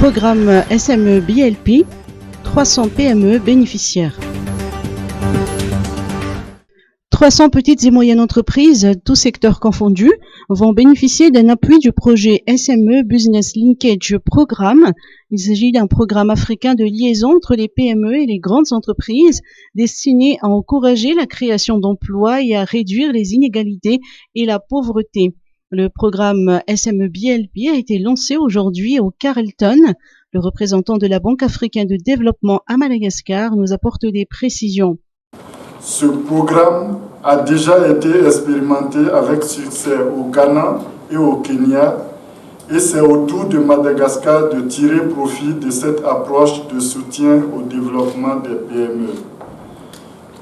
Programme SME BLP, 300 PME bénéficiaires. 300 petites et moyennes entreprises, tous secteurs confondus, vont bénéficier d'un appui du projet SME Business Linkage Programme. Il s'agit d'un programme africain de liaison entre les PME et les grandes entreprises destiné à encourager la création d'emplois et à réduire les inégalités et la pauvreté. Le programme SME BLP a été lancé aujourd'hui au Carleton. Le représentant de la Banque africaine de développement à Madagascar nous apporte des précisions. Ce programme a déjà été expérimenté avec succès au Ghana et au Kenya et c'est au tour de Madagascar de tirer profit de cette approche de soutien au développement des PME.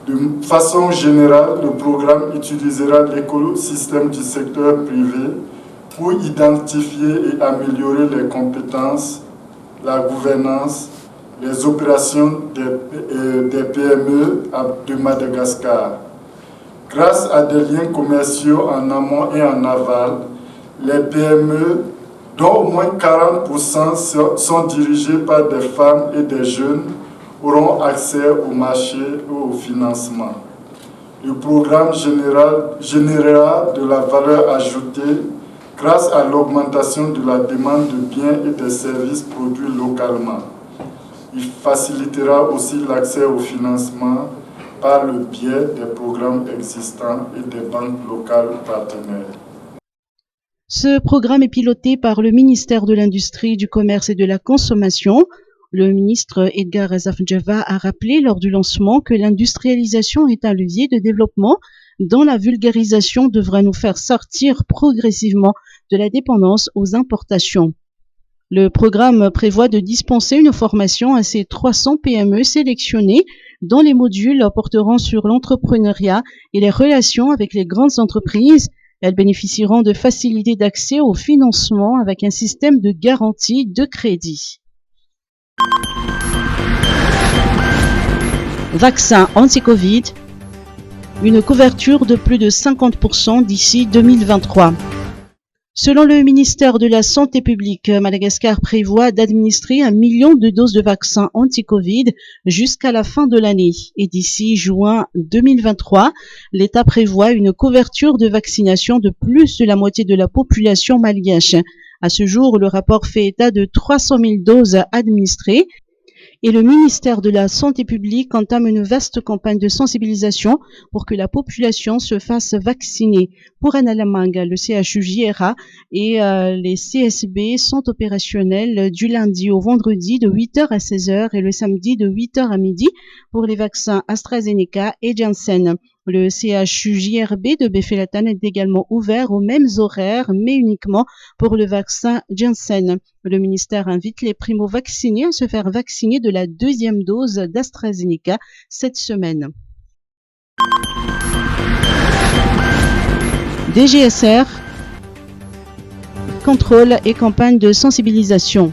De façon générale, le programme utilisera l'écosystème du secteur privé pour identifier et améliorer les compétences, la gouvernance, les opérations des PME de Madagascar. Grâce à des liens commerciaux en amont et en aval, les PME, dont au moins 40% sont dirigées par des femmes et des jeunes, auront accès au marché et au financement. Le programme générera de la valeur ajoutée grâce à l'augmentation de la demande de biens et de services produits localement. Il facilitera aussi l'accès au financement par le biais des programmes existants et des banques locales partenaires. Ce programme est piloté par le ministère de l'Industrie, du Commerce et de la Consommation. Le ministre Edgar Azafdjeva a rappelé lors du lancement que l'industrialisation est un levier de développement dont la vulgarisation devra nous faire sortir progressivement de la dépendance aux importations. Le programme prévoit de dispenser une formation à ces 300 PME sélectionnées dont les modules porteront sur l'entrepreneuriat et les relations avec les grandes entreprises. Elles bénéficieront de facilités d'accès au financement avec un système de garantie de crédit. Vaccin anti-Covid, une couverture de plus de 50% d'ici 2023. Selon le ministère de la Santé publique, Madagascar prévoit d'administrer 1 million de doses de vaccins anti-Covid jusqu'à la fin de l'année. Et d'ici juin 2023, l'État prévoit une couverture de vaccination de plus de la moitié de la population malgache. À ce jour, le rapport fait état de 300 000 doses administrées. Et le ministère de la Santé publique entame une vaste campagne de sensibilisation pour que la population se fasse vacciner. Pour Analamanga, le CHUJRA et les CSB sont opérationnels du lundi au vendredi de 8h à 16h et le samedi de 8h à midi pour les vaccins AstraZeneca et Janssen. Le CHUJRB de Befelatan est également ouvert aux mêmes horaires, mais uniquement pour le vaccin Janssen. Le ministère invite les primo-vaccinés à se faire vacciner de la deuxième dose d'AstraZeneca cette semaine. DGSR, contrôle et campagne de sensibilisation.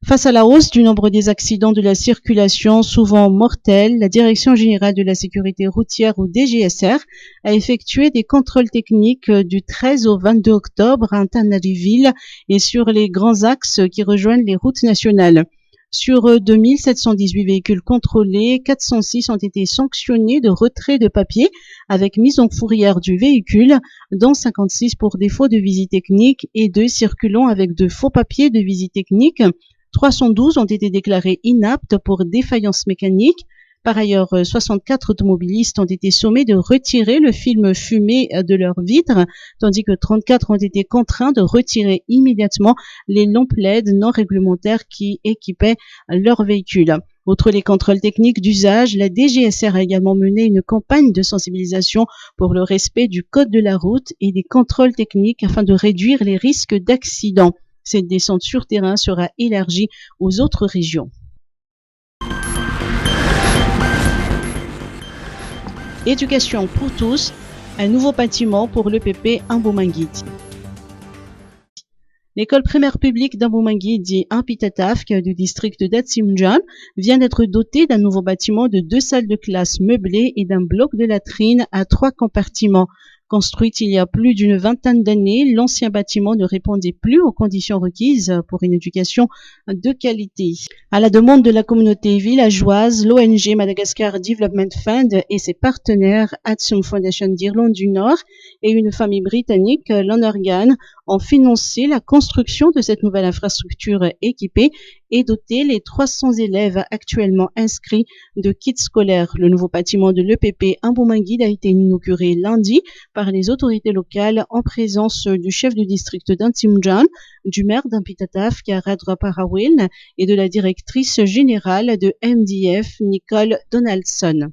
Face à la hausse du nombre des accidents de la circulation, souvent mortels, la Direction générale de la sécurité routière ou DGSR a effectué des contrôles techniques du 13 au 22 octobre à Antananarivo et sur les grands axes qui rejoignent les routes nationales. Sur 2718 véhicules contrôlés, 406 ont été sanctionnés de retrait de papier avec mise en fourrière du véhicule, dont 56 pour défaut de visite technique et 2 circulant avec de faux papiers de visite technique. 312 ont été déclarés inaptes pour défaillance mécanique. Par ailleurs, 64 automobilistes ont été sommés de retirer le film fumé de leur vitre, tandis que 34 ont été contraints de retirer immédiatement les lampes LED non réglementaires qui équipaient leur véhicule. Outre les contrôles techniques d'usage, la DGSR a également mené une campagne de sensibilisation pour le respect du code de la route et des contrôles techniques afin de réduire les risques d'accidents. Cette descente sur terrain sera élargie aux autres régions. Éducation pour tous, un nouveau bâtiment pour l'EPP Ambomangiti. L'école primaire publique d'Ambomangiti Ampitatafk du district d'Atsimjan vient d'être dotée d'un nouveau bâtiment de 2 salles de classe meublées et d'un bloc de latrines à 3 compartiments. Construite il y a plus d'une vingtaine d'années, l'ancien bâtiment ne répondait plus aux conditions requises pour une éducation de qualité. À la demande de la communauté villageoise, l'ONG Madagascar Development Fund et ses partenaires Atsum Foundation d'Irlande du Nord et une famille britannique, Lonergan, ont financé la construction de cette nouvelle infrastructure équipée et doté les 300 élèves actuellement inscrits de kits scolaires. Le nouveau bâtiment de l'EPP Ambomangid a été inauguré lundi par les autorités locales en présence du chef du district d'Antimjan, du maire d'Ampitataf, Karadra Parawil, et de la directrice générale de MDF, Nicole Donaldson.